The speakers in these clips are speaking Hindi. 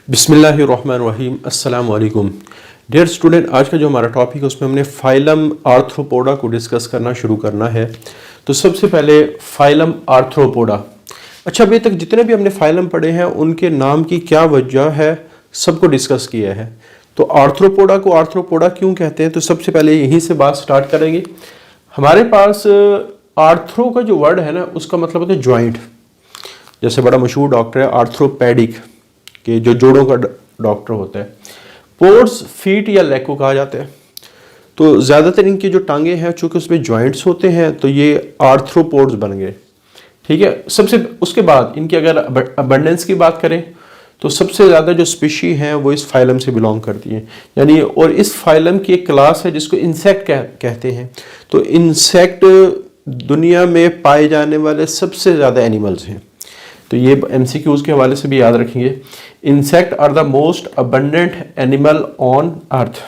बिस्मिल्लाहिर्रहमानिर्रहीम अस्सलाम वालेकुम डियर स्टूडेंट। आज का जो हमारा टॉपिक है उसमें हमने फाइलम आर्थ्रोपोडा को डिस्कस करना शुरू करना है। तो सबसे पहले फाइलम आर्थ्रोपोडा। अच्छा, अभी तक जितने भी हमने फाइलम पढ़े हैं उनके नाम की क्या वजह है सबको डिस्कस किया है। तो आर्थ्रोपोडा को आर्थ्रोपोडा क्यों कहते हैं, तो सबसे पहले यहीं से बात स्टार्ट करेंगे। हमारे पास आर्थ्रो का जो वर्ड है ना उसका मतलब होता है जॉइंट। जैसे बड़ा मशहूर डॉक्टर है आर्थ्रोपेडिक के जो जोड़ों का डॉक्टर होता है। पोड्स फीट या लेग को कहा जाता है। तो ज़्यादातर इनकी जो टांगे हैं चूँकि उसमें जॉइंट्स होते हैं तो ये आर्थ्रोपोड्स बन गए। ठीक है। सबसे उसके बाद इनकी अगर अबंडेंस की बात करें तो सबसे ज़्यादा जो स्पीशी हैं वो इस फाइलम से बिलोंग करती हैं, यानी और इस फाइलम की एक क्लास है जिसको इंसेक्ट कहते हैं। तो इंसेक्ट दुनिया में पाए जाने वाले सबसे ज़्यादा एनिमल्स हैं। तो ये MCQs के हवाले से भी याद रखेंगे। Insect are the most abundant animal on Earth.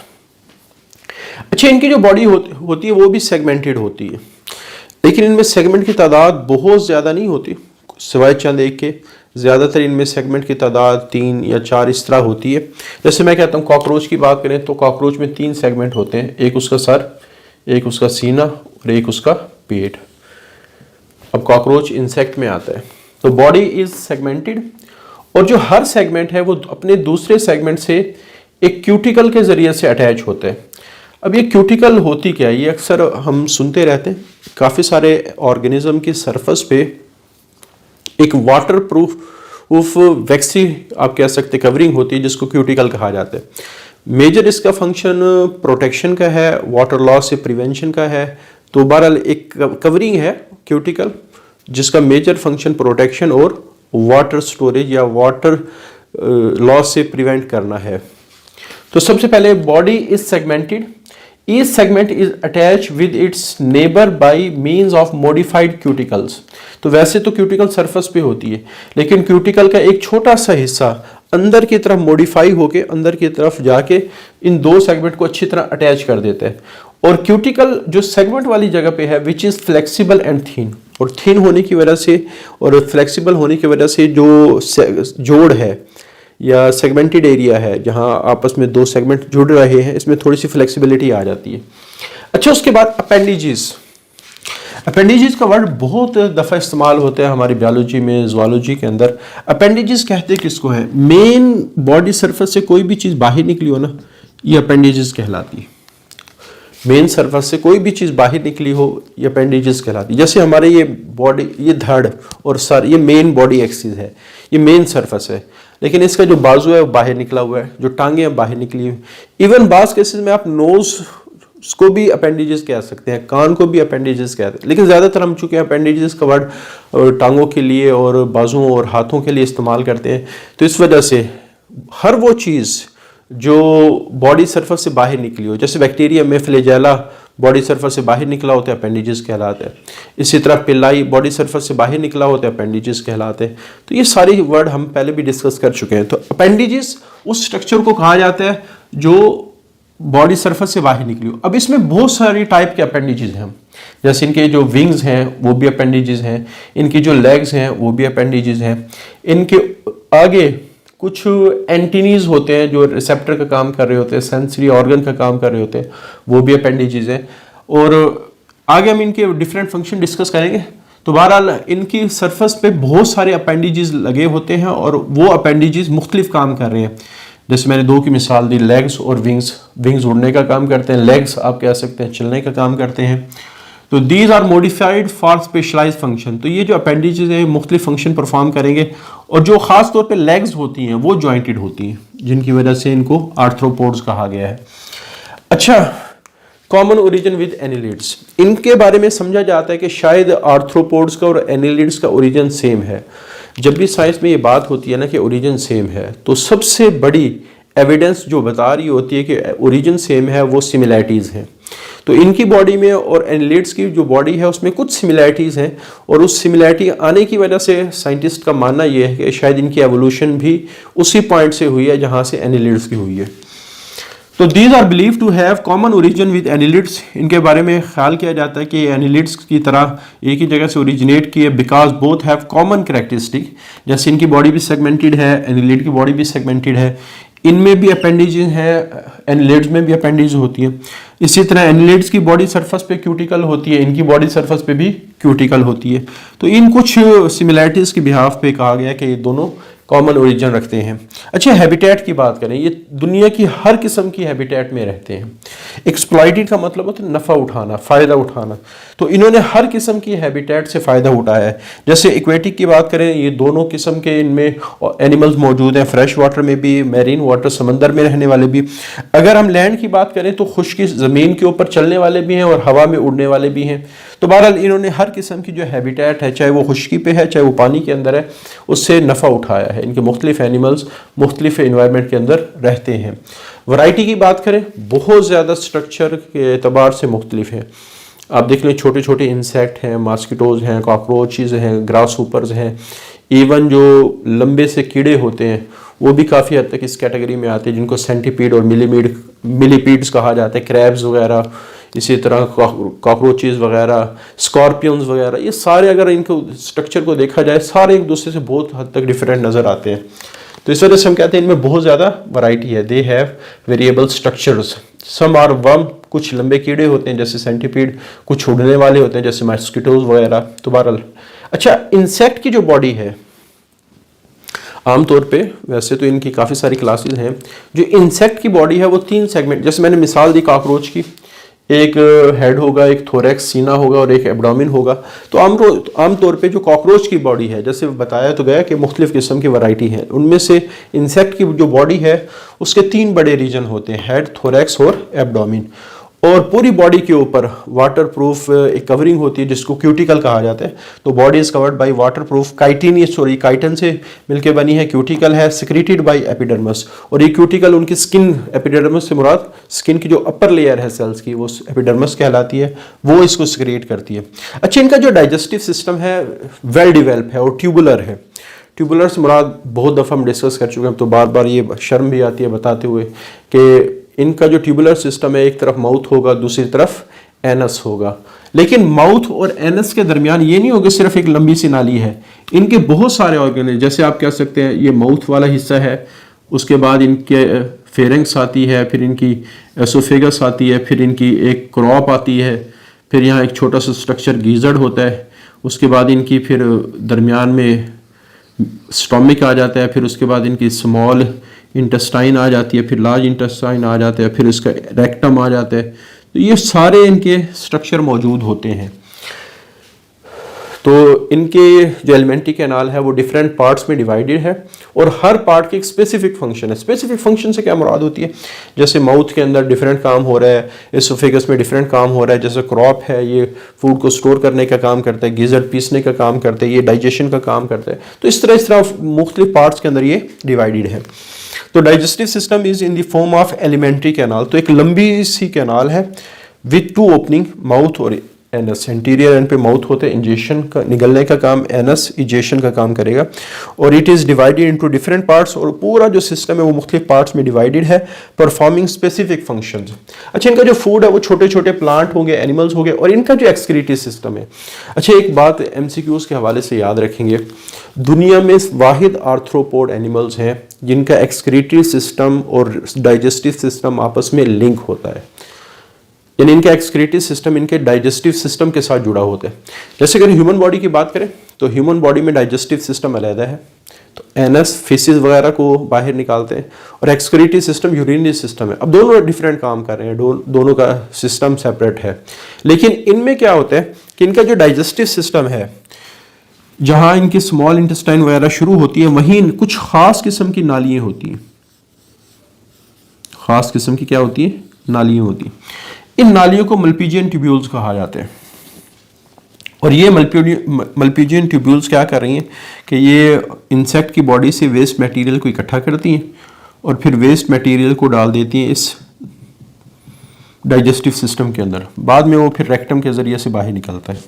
अच्छा, इनकी जो बॉडी होती है वो भी सेगमेंटेड होती है, लेकिन इनमें सेगमेंट की तादाद बहुत ज़्यादा नहीं होती, सिवाय चंद एक के। ज़्यादातर इनमें सेगमेंट की तादाद 3 या 4 इस तरह होती है। जैसे मैं कहता हूँ कॉकरोच की बात करें तो कॉकरोच में 3 सेगमेंट होते हैं, एक उसका सर, एक उसका सीना और एक उसका पेट। अब कॉकरोच इंसेक्ट में आता है। तो बॉडी इज सेगमेंटेड और जो हर सेगमेंट है वो अपने दूसरे सेगमेंट से एक क्यूटिकल के जरिए से अटैच होता है। अब ये क्यूटिकल होती क्या है, ये अक्सर हम सुनते रहते हैं। काफ़ी सारे ऑर्गेनिज्म की सरफेस पे एक वाटर प्रूफ वैक्सी आप कह सकते कवरिंग होती है जिसको क्यूटिकल कहा जाता है। मेजर इसका फंक्शन प्रोटेक्शन का है, वाटर लॉस से प्रिवेंशन का है। तो बहरहाल एक कवरिंग है क्यूटिकल जिसका मेजर फंक्शन प्रोटेक्शन और वाटर स्टोरेज या वाटर लॉस से प्रिवेंट करना है। तो सबसे पहले body is segmented. Each segment is attach with its neighbour by means of modified cuticles. तो वैसे तो क्यूटिकल सरफेस पे होती है, लेकिन क्यूटिकल का एक छोटा सा हिस्सा अंदर की तरफ मॉडिफाई होके अंदर की तरफ जाके इन दो सेगमेंट को अच्छी तरह अटैच कर देता है। और क्यूटिकल जो सेगमेंट वाली जगह पे है विच इज फ्लेक्सिबल एंड थीन, और थीन होने की वजह से और फ्लेक्सिबल होने की वजह से जो जोड़ है या सेगमेंटेड एरिया है जहां आपस में दो सेगमेंट जुड़ रहे हैं इसमें थोड़ी सी फ्लेक्सिबिलिटी आ जाती है। अच्छा, उसके बाद अपेंडिजेस। अपेंडिजेस का वर्ड बहुत दफ़ा इस्तेमाल होता है हमारी बायोलॉजी में, ज़ूलॉजी के अंदर। अपेंडिजेस कहते किसको है, मेन बॉडी सरफेस से कोई भी चीज़ बाहर निकली हो ना, ये अपेंडिजेस कहलाती है। मेन सरफेस से कोई भी चीज़ बाहर निकली हो ये अपेंडिजेस कहलाती है। जैसे हमारे ये बॉडी, ये धड़ और सर, ये मेन बॉडी एक्सिस है, ये मेन सरफेस है, लेकिन इसका जो बाजू है वो बाहर निकला हुआ है, जो टांगे हैं बाहर निकली हुई। इवन बास केसेस में आप नोज को भी अपेंडिजेस कह सकते हैं, कान को भी अपेंडिजेस कहते हैं, लेकिन ज़्यादातर हम चूँकि अपेंडिजेस का वर्ड टांगों के लिए और बाजुओं और हाथों के लिए इस्तेमाल करते हैं, तो इस वजह से हर वो चीज़ जो बॉडी सरफेस से बाहर निकली हो, जैसे बैक्टीरिया में फ्लैजेला बॉडी सरफेस से बाहर निकला होता है, अपेंडिजेस कहलाता है। इसी तरह पिलाई बॉडी सरफेस से बाहर निकला होता है, अपेंडिजेस कहलाते हैं। तो ये सारी वर्ड हम पहले भी डिस्कस कर चुके हैं। तो अपेंडिजेस उस स्ट्रक्चर को कहा जाता है जो बॉडी सरफेस से बाहर निकली हो। अब इसमें बहुत सारी टाइप के अपेंडिजेस हैं, जैसे इनके जो विंग्स हैं वो भी अपेंडिजेस हैं, इनकी जो लेग्स हैं वो भी अपेंडिजेस हैं, इनके आगे कुछ एंटीनीज होते हैं जो रिसेप्टर का काम कर रहे होते हैं, सेंसरी ऑर्गन का काम कर रहे होते हैं, वो भी अपेंडिजेस हैं। और आगे हम इनके डिफरेंट फंक्शन डिस्कस करेंगे। तो बहरहाल इनकी सरफेस पे बहुत सारे अपेंडिजेस लगे होते हैं और वो अपेंडिजेस मुख्तलिफ काम कर रहे हैं। जैसे मैंने दो की मिसाल दी, लेग्स और विंग्स। विंग्स उड़ने का काम करते हैं, लेग्स आप कह सकते हैं चलने का काम करते हैं। तो these are modified for specialize function. तो ये जो अपेंडिजेस हैं मुख्तलिफ फंक्शन परफॉर्म करेंगे, और जो खास तौर पे लेग्स होती हैं वो जॉइंटेड होती हैं, जिनकी वजह से इनको आर्थ्रोपोड्स कहा गया है। अच्छा, कॉमन ओरिजिन विद एनिलिड्स। इनके बारे में समझा जाता है कि शायद आर्थ्रोपोड्स का और एनिलिड्स का ओरिजिन सेम है। जब भी साइंस में ये बात होती है ना कि ओरिजिन सेम है, तो सबसे बड़ी एविडेंस जो बता रही होती है कि ओरिजिन सेम है वो सिमिलैरिटीज़ हैं। तो इनकी बॉडी में और एनिलिड्स की जो बॉडी है उसमें कुछ सिमिलैरिटीज़ हैं, और उस सिमिलैरिटी आने की वजह से साइंटिस्ट का मानना ये है कि शायद इनकी एवोल्यूशन भी उसी पॉइंट से हुई है जहाँ से एनिलिड्स की हुई है। तो these are believe to have common origin with annelids. इनके बारे में ख्याल किया जाता है कि एनिलिड्स की तरह एक ही जगह से ओरिजिनेट किए, because both have common characteristic. जैसे इनकी बॉडी भी सेगमेंटेड है, एनिलिड की बॉडी भी सेगमेंटेड है, इनमें भी अपेंडिज है, एनिलिड्स में भी अपेंडिज होती है। इसी तरह एनिलिड्स की बॉडी सरफेस पे क्यूटिकल होती है, इनकी बॉडी सरफेस पे भी क्यूटिकल होती है। तो इन कुछ सिमिलैरिटीज के बिहाफ पे कहा गया कि ये दोनों कॉमन ओरिजिन रखते हैं। अच्छा, हैबिटेट की बात करें, ये दुनिया की हर किस्म की हैबिटेट में रहते हैं। एक्सप्लॉइटेड का मतलब होता है नफ़ा उठाना, फ़ायदा उठाना। तो इन्होंने हर किस्म की हैबिटेट से फ़ायदा उठाया है। जैसे एक्वेटिक की बात करें, ये दोनों किस्म के इनमें एनिमल्स मौजूद हैं, फ्रेश वाटर में भी, मैरीन वाटर समंदर में रहने वाले भी। अगर हम लैंड की बात करें तो खुश्की ज़मीन के ऊपर चलने वाले भी हैं और हवा में उड़ने वाले भी हैं। तो बहरहाल इन्होंने हर किस्म की जो हैबिटेट है, चाहे वो खुश्की पे है चाहे वो पानी के अंदर है, उससे नफ़ा उठाया है। इनके मुख्तलिफ एनिमल्स मुख्तलिफ इन्वायरमेंट के अंदर रहते हैं। वैरायटी की बात करें, बहुत ज़्यादा स्ट्रक्चर के एतबार से मुख्तलिफ है। आप देख लें, छोटे छोटे इंसेक्ट हैं, मॉस्किटोज़ हैं, कॉकरोचेज़ हैं, ग्रास हुपर्स हैं, इवन जो लंबे से कीड़े होते हैं वो भी काफ़ी हद तक इस कैटेगरी में आते हैं, जिनको सेंटीपीड और मिलीपीड्स कहा जाता है, क्रैब्स वगैरह, इसी तरह कॉकरोचेज़ वगैरह, स्कॉर्पियंस वगैरह। ये सारे अगर इनको स्ट्रक्चर को देखा जाए, सारे एक दूसरे से बहुत हद तक डिफरेंट नज़र आते हैं। तो इस वजह से हम कहते हैं इनमें बहुत ज़्यादा वैरायटी है। They have variable structures. Some are worm, कुछ लंबे कीड़े होते हैं जैसे सेंटीपीड, कुछ उड़ने वाले होते हैं जैसे मॉस्किटोज वगैरह। तो बहरहाल, अच्छा, इंसेक्ट की जो बॉडी है आमतौर पे, वैसे तो इनकी काफ़ी सारी क्लासेस हैं, जो इंसेक्ट की बॉडी है वो 3 सेगमेंट, जैसे मैंने मिसाल दी कॉकरोच की, एक हेड होगा, एक थोरैक्स सीना होगा और एक एब्डोमेन होगा। तो आमतौर पे जो कॉकरोच की बॉडी है, जैसे बताया तो गया कि मुख्तलिफ किस्म की वैरायटी है, उनमें से इंसेक्ट की जो बॉडी है उसके 3 बड़े रीजन होते हैं, हेड, थोरैक्स और एब्डोमेन। और पूरी बॉडी के ऊपर वाटर प्रूफ एक कवरिंग होती है जिसको क्यूटिकल कहा जाता है। तो body is covered by water proof chitin से मिलके बनी है, क्यूटिकल है, सिक्रीटेड बाय एपिडर्मस। और ये क्यूटिकल उनकी स्किन, एपिडर्मस से मुराद स्किन की जो अपर लेयर है सेल्स की, वो एपिडर्मस कहलाती है, वो इसको सिक्रिएट करती है। अच्छा, इनका जो डाइजेस्टिव सिस्टम है वेल डिवेल्प है और ट्यूबुलर है। ट्यूबुलर से मुराद बहुत दफ़ा हम डिस्कस कर चुके हैं, तो बार बार ये शर्म भी आती है बताते हुए कि इनका जो ट्यूबुलर सिस्टम है, एक तरफ माउथ होगा, दूसरी तरफ एनस होगा। लेकिन माउथ और एनस के दरमियान ये नहीं होगा सिर्फ एक लंबी सी नाली है, इनके बहुत सारे ऑर्गन हैं। जैसे आप कह सकते हैं ये माउथ वाला हिस्सा है, उसके बाद इनके फेरेंक्स आती है, फिर इनकी एसोफेगस आती है, फिर इनकी एक क्रॉप आती है, फिर यहाँ एक छोटा सा स्ट्रक्चर गीजर्ड होता है, उसके बाद इनकी फिर दरमियान में स्टोमिक आ जाता है, फिर उसके बाद इनकी स्मॉल इंटेस्टाइन आ जाती है, फिर लार्ज इंटेस्टाइन आ जाता है, फिर इसका रेक्टम आ जाता है। तो ये सारे इनके स्ट्रक्चर मौजूद होते हैं। तो इनके जो एलिमेंट्री कैनाल है वो डिफरेंट पार्ट्स में डिवाइडेड है और हर पार्ट की एक स्पेसिफिक फंक्शन है। स्पेसिफिक फंक्शन से क्या मुराद होती है, जैसे माउथ के अंदर डिफरेंट काम हो रहा है, एसोफेगस में डिफरेंट काम हो रहा है, जैसे क्रॉप है ये फूड को स्टोर करने का काम करता है, गिजर्ड पीसने का काम करता है, ये डाइजेशन का काम करता है। तो इस तरह मुख्तलिफ पार्ट्स के अंदर ये डिवाइडेड है। तो digestive system is in the form of alimentary canal. तो एक लंबी सी कैनाल है विथ 2 ओपनिंग, माउथ और एनस। इंटीरियर एंड पे माउथ होते हैं, इंजेशन का निगलने का काम, एनस इजेशन का काम करेगा। और it is divided into different parts, और पूरा जो सिस्टम है वो मुख्तलिफ पार्ट्स में डिवाइडेड है, परफॉर्मिंग स्पेसिफिक फंक्शंस। अच्छा, इनका जो फूड है वो छोटे छोटे प्लांट होंगे, एनिमल्स होंगे, और इनका जो एक्सक्रीटरी सिस्टम है। अच्छा, एक बात MCQs के हवाले से याद रखेंगे, दुनिया में वाहिद आर्थ्रोपोड एनिमल्स हैं जिनका एक्सक्रीटरी सिस्टम और डाइजेस्टिव सिस्टम आपस में लिंक होता है, यानी इनका एक्सक्रीटरी सिस्टम इनके डाइजेस्टिव सिस्टम के साथ जुड़ा होता है। जैसे अगर ह्यूमन बॉडी की बात करें तो ह्यूमन बॉडी में डाइजेस्टिव सिस्टम अलग है, तो एनस फीसिस वगैरह को बाहर निकालते हैं, और एक्सक्रीटरी सिस्टम यूरिनरी सिस्टम है। अब दोनों डिफरेंट काम कर रहे हैं, दोनों का सिस्टम सेपरेट है। लेकिन इनमें क्या होता है कि इनका जो डाइजेस्टिव सिस्टम है, जहाँ इनकी स्मॉल इंटेस्टाइन वगैरह शुरू होती है, वहीं कुछ खास किस्म की नालियाँ होती हैं। खास किस्म की क्या होती है, नालियाँ होती हैं। इन नालियों को मल्पीजियन ट्यूब्यूल्स कहा जाते हैं। और ये मल्पीजियन ट्यूब्यूल्स क्या कर रही हैं कि ये इंसेक्ट की बॉडी से वेस्ट मटेरियल को इकट्ठा करती हैं और फिर वेस्ट मटेरियल को डाल देती हैं इस डाइजेस्टिव सिस्टम के अंदर। बाद में वो फिर रेक्टम के जरिए से बाहर निकलता है।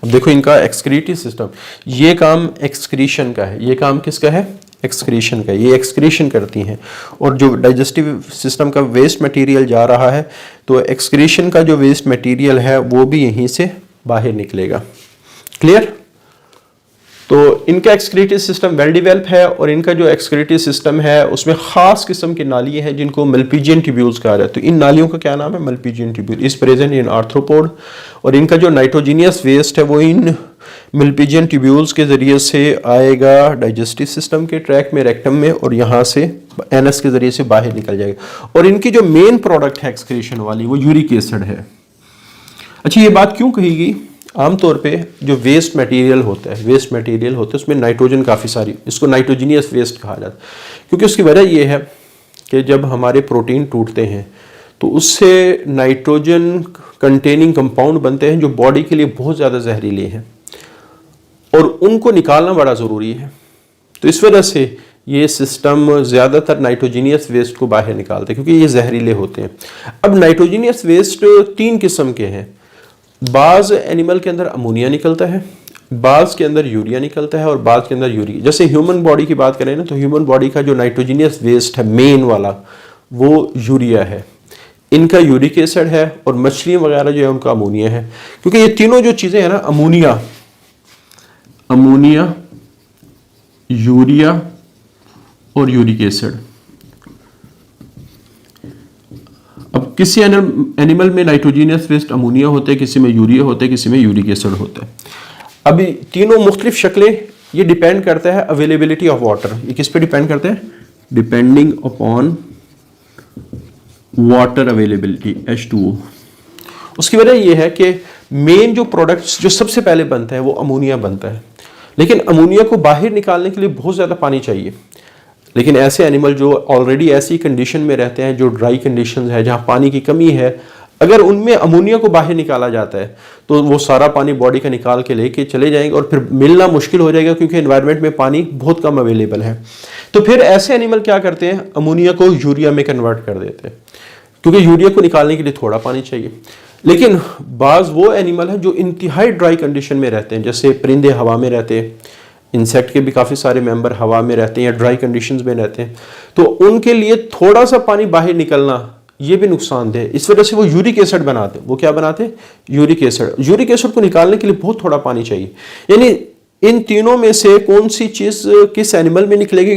अब देखो इनका एक्सक्रीटरी सिस्टम, ये काम एक्सक्रीशन का है, ये काम किसका है, एक्सक्रीशन का, ये एक्सक्रीशन करती हैं और जो डाइजेस्टिव सिस्टम का वेस्ट मटेरियल जा रहा है तो एक्सक्रीशन का जो वेस्ट मटेरियल है वो भी यहीं से बाहर निकलेगा। क्लियर? तो इनका एक्सक्रीटरी सिस्टम वेल डेवलप है और इनका जो एक्सक्रीटरी सिस्टम है उसमें खास किस्म की नालियां हैं जिनको मल्पीजियन ट्यूब्यूल्स कहा जाता है। तो इन नालियों का क्या नाम है? Malpighian tubule is present in arthropod और इनका जो नाइट्रोजीनियस वेस्ट है वो इन मल्पीजियन ट्यूब्यूल्स के जरिए से आएगा डाइजेस्टिव सिस्टम के ट्रैक में, रेक्टम में, और यहाँ से एनस के जरिए से बाहर निकल जाएगा। और इनकी जो मेन प्रोडक्ट है एक्सक्रीशन वाली वो यूरिक एसिड है। अच्छा, ये बात क्यों कही गई? आमतौर पे जो वेस्ट मटेरियल होता है उसमें नाइट्रोजन काफ़ी सारी, इसको नाइट्रोजीनियस वेस्ट कहा जाता है क्योंकि उसकी वजह ये है कि जब हमारे प्रोटीन टूटते हैं तो उससे नाइट्रोजन कंटेनिंग कंपाउंड बनते हैं जो बॉडी के लिए बहुत ज़्यादा जहरीले हैं और उनको निकालना बड़ा ज़रूरी है। तो इस वजह से ये सिस्टम ज़्यादातर नाइट्रोजीनियस वेस्ट को बाहर निकालते हैं क्योंकि ये जहरीले होते हैं। अब नाइट्रोजीनियस वेस्ट 3 किस्म के हैं। बाज़ एनिमल के अंदर अमोनिया निकलता है, बाज़ के अंदर यूरिया निकलता है और बाज़ के अंदर यूरिक। जैसे ह्यूमन बॉडी की बात करें ना तो ह्यूमन बॉडी का जो नाइट्रोजीनियस वेस्ट है मेन वाला वो यूरिया है, इनका यूरिक एसिड है और मछलियाँ वगैरह जो है उनका अमोनिया है। क्योंकि ये तीनों जो चीज़ें हैं ना, अमोनिया, यूरिया और यूरिक एसिड, अब किसी एनिमल में नाइट्रोजीनियस वेस्ट अमोनिया होते हैं, किसी में यूरिया होते हैं, किसी में यूरिक एसिड होता है। अभी तीनों मुख्तलिफ शक्लें, ये डिपेंड करता है अवेलेबिलिटी ऑफ वाटर। ये किस पे डिपेंड करते हैं? Depending upon water availability, H2O। उसकी वजह यह है कि मेन जो प्रोडक्ट्स जो सबसे पहले बनता है वो अमोनिया बनता है, लेकिन अमोनिया को बाहर निकालने के लिए बहुत ज़्यादा पानी चाहिए। लेकिन ऐसे एनिमल जो ऑलरेडी ऐसी कंडीशन में रहते हैं, जो ड्राई कंडीशन है, जहाँ पानी की कमी है, अगर उनमें अमोनिया को बाहर निकाला जाता है तो वो सारा पानी बॉडी का निकाल के लेके चले जाएंगे और फिर मिलना मुश्किल हो जाएगा क्योंकि एनवायरनमेंट में पानी बहुत कम अवेलेबल है। तो फिर ऐसे एनिमल क्या करते हैं? अमोनिया को यूरिया में कन्वर्ट कर देते हैं क्योंकि यूरिया को निकालने के लिए थोड़ा पानी चाहिए। लेकिन बाज़ वो एनिमल हैं जो इंतहाई ड्राई कंडीशन में रहते हैं, जैसे परिंदे हवा में रहते हैं, इंसेक्ट के भी काफ़ी सारे मेंबर हवा में रहते हैं या ड्राई कंडीशंस में रहते हैं, तो उनके लिए थोड़ा सा पानी बाहर निकलना ये भी नुकसानदेह है। इस वजह से वो यूरिक एसिड बनाते हैं। वो क्या बनाते हैं? Uric acid. यूरिक एसिड को निकालने के लिए बहुत थोड़ा पानी चाहिए। यानी इन तीनों में से कौन सी चीज़ किस एनिमल में निकलेगी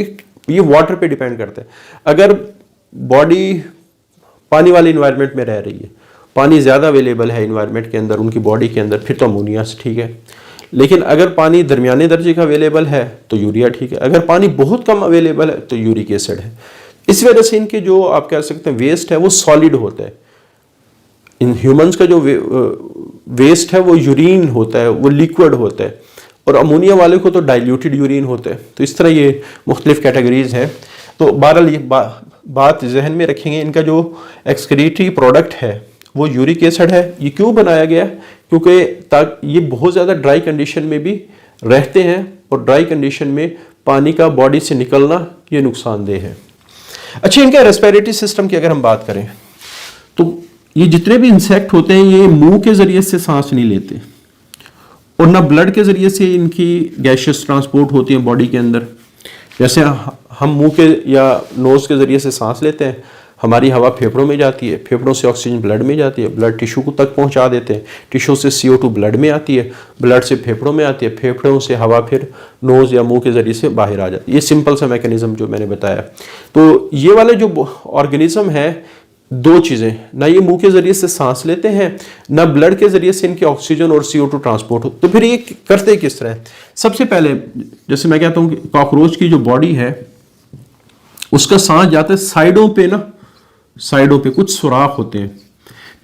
ये वाटर पे डिपेंड करता है। अगर बॉडी पानी वाले इन्वायरमेंट में रह रही है, पानी ज़्यादा अवेलेबल है इन्वायरमेंट के अंदर, उनकी बॉडी के अंदर, फिर तो अमोनिया ठीक है। लेकिन अगर पानी दरमियाने दर्जे का अवेलेबल है तो यूरिया ठीक है। अगर पानी बहुत कम अवेलेबल है तो यूरिक एसिड है। इस वजह से इनके जो आप कह सकते हैं वेस्ट है वो सॉलिड होता है। इन ह्यूमंस का जो वेस्ट है वो यूरिन होता है, वो लिक्विड होता है, और अमोनिया वाले को तो डाइल्यूटेड यूरिन होता है। तो इस तरह ये मुख्तलिफ कैटेगरीज हैं। तो बहरहाल ये बात जहन में रखेंगे, इनका जो एक्सक्रीटरी प्रोडक्ट है वो यूरिक एसिड है। ये क्यों बनाया गया? क्योंकि ताकि ये बहुत ज़्यादा ड्राई कंडीशन में भी रहते हैं और ड्राई कंडीशन में पानी का बॉडी से निकलना ये नुकसानदेह है। अच्छा, इनका रेस्पिरेटरी सिस्टम की अगर हम बात करें तो ये जितने भी इंसेक्ट होते हैं ये मुंह के ज़रिए से सांस नहीं लेते और ना ब्लड के ज़रिए से इनकी गैसेस ट्रांसपोर्ट होती है बॉडी के अंदर। जैसे हम मुंह के या नोज़ के ज़रिए से सांस लेते हैं, हमारी हवा फेफड़ों में जाती है, फेफड़ों से ऑक्सीजन ब्लड में जाती है, ब्लड टिश्यू को तक पहुंचा देते हैं, टिश्यू से CO2 ब्लड में आती है, ब्लड से फेफड़ों में आती है, फेफड़ों से हवा फिर नोज़ या मुंह के ज़रिए से बाहर आ जाती है। ये सिंपल सा मैकेनिज्म जो मैंने बताया। तो ये वाले जो ऑर्गेनिज्म है, दो चीज़ें, ना ये मुंह के ज़रिए से सांस लेते हैं, ना ब्लड के ज़रिए से इनके ऑक्सीजन और CO2 ट्रांसपोर्ट हो। तो फिर ये करते किस तरह? सबसे पहले जैसे मैं कहता हूँ कि कॉकरोच की जो बॉडी है उसका सांस जाता है साइडों पे ना, साइडों पे कुछ सुराख होते हैं।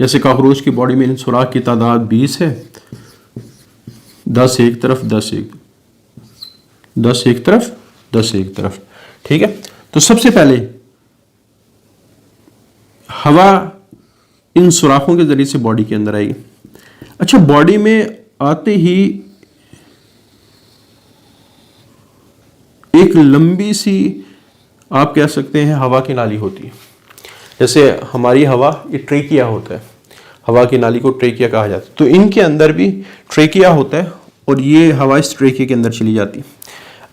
जैसे कॉकरोच की बॉडी में इन सुराख की तादाद 20 है, 10 एक तरफ, 10 एक तरफ, 10 एक तरफ, ठीक है। तो सबसे पहले हवा इन सुराखों के जरिए से बॉडी के अंदर आएगी। अच्छा, बॉडी में आते ही एक लंबी सी आप कह सकते हैं हवा की नाली होती है। जैसे हमारी हवा ये ट्रेकिया होता है, हवा की नाली को ट्रेकिया कहा जाता है। तो इनके अंदर भी ट्रेकिया होता है और ये हवा इस ट्रेकिया के अंदर चली जाती है।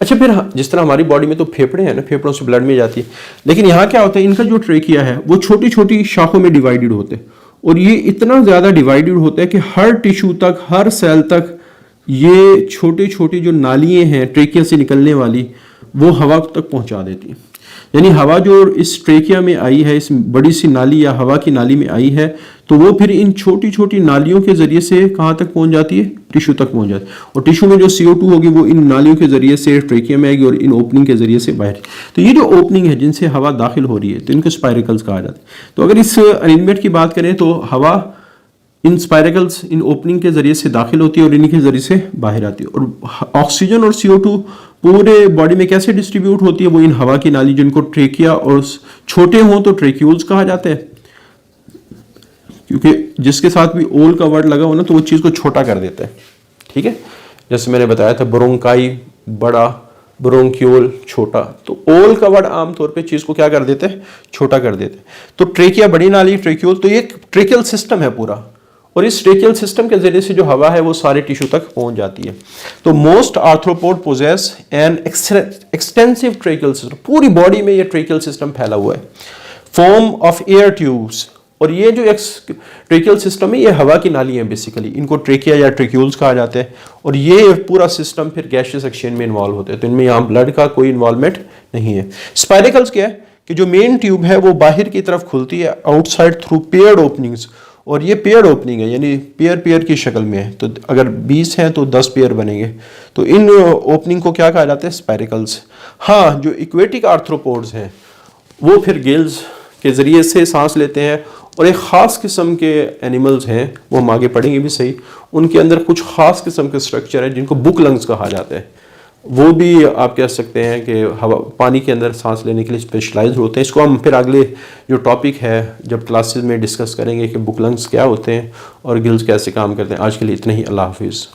अच्छा, फिर जिस तरह हमारी बॉडी में तो फेफड़े हैं ना, फेफड़ों से ब्लड में जाती है, लेकिन यहाँ क्या होता है, इनका जो ट्रेकिया है वो छोटी छोटी शाखों में डिवाइडेड होते हैं, और ये इतना ज़्यादा डिवाइडेड होता है कि हर टिश्यू तक, हर सेल तक ये छोटी छोटी जो नालियाँ हैं ट्रेकिया से निकलने वाली, वो हवा तक पहुँचा देती हैं। यानी हवा जो इस ट्रेकिया में आई है, इस बड़ी सी नाली या हवा की नाली में आई है, तो वो फिर इन छोटी छोटी नालियों के जरिए से कहाँ तक पहुँच जाती है, टिश्यू तक पहुँच जाती है, और टिश्यू में जो CO2 होगी वो इन नालियों के जरिए से ट्रेकिया में आएगी और इन ओपनिंग के जरिए से बाहर। तो ये जो ओपनिंग है जिनसे हवा दाखिल हो रही है, तो इनको स्पाइरिकल्स कहा जाता है। तो अगर इस अरेंजमेंट की बात करें तो हवा इन स्पाइरिकल्स, इन ओपनिंग के जरिए से दाखिल होती है और इन्हीं के जरिए से बाहर आती है, और ऑक्सीजन और CO2 पूरे बॉडी में कैसे डिस्ट्रीब्यूट होती है, वो इन हवा की नाली, जिनको ट्रेकिया और छोटे हों तो ट्रेक्यूल्स कहा जाते हैं, क्योंकि जिसके साथ भी ओल का वर्ड लगा हो ना तो वो चीज़ को छोटा कर देता है। ठीक है, जैसे मैंने बताया था, ब्रोंकाई बड़ा, ब्रोंक्यूल छोटा, तो ओल का वर्ड आमतौर पे चीज़ को क्या कर देते हैं, छोटा कर देते हैं। तो ट्रेकिया बड़ी नाली, ट्रेक्यूल, तो ये ट्रेकियल सिस्टम है पूरा, और इस ट्रेकियल सिस्टम के जरिए से जो हवा है वो सारे टिश्यू तक पहुंच जाती है। तो most arthropod possess an extensive tracheal system, पूरी बॉडी में ये ट्रेकियल सिस्टम फैला हुआ है, फॉर्म ऑफ एयर ट्यूब्स, और ये जो ट्रेकियल सिस्टम है ये हवा की नाली है बेसिकली, इनको ट्रेकिया या ट्रेक्यूल्स कहा जाता है, और ये पूरा सिस्टम फिर गैसियस एक्सचेंज में इन्वॉल्व होते हैं, तो इनमें यहाँ ब्लड का कोई इन्वॉल्वमेंट नहीं है। स्पाइरिकल्स क्या है कि जो मेन ट्यूब है वो बाहर की तरफ खुलती है आउटसाइड थ्रू पेयर्ड ओपनिंग्स, और ये पेयर ओपनिंग है, यानी पेयर पेयर की शक्ल में है, तो अगर 20 हैं तो 10 पेयर बनेंगे, तो इन ओपनिंग को क्या कहा जाता है, स्पाइरिकल्स। हाँ, जो इक्वेटिक आर्थ्रोपोड्स हैं वो फिर गिल्स के ज़रिए से सांस लेते हैं, और एक ख़ास किस्म के एनिमल्स हैं, वो हम आगे पढ़ेंगे भी सही, उनके अंदर कुछ ख़ास किस्म के स्ट्रक्चर है जिनको बुक लंग्स कहा जाता है, वो भी आप कह सकते हैं कि हवा पानी के अंदर सांस लेने के लिए स्पेशलाइज्ड होते हैं। इसको हम फिर अगले जो टॉपिक है जब क्लासेस में डिस्कस करेंगे कि बुक लंग्स क्या होते हैं और गिल्स कैसे काम करते हैं। आज के लिए इतना ही, अल्लाह हाफिज़।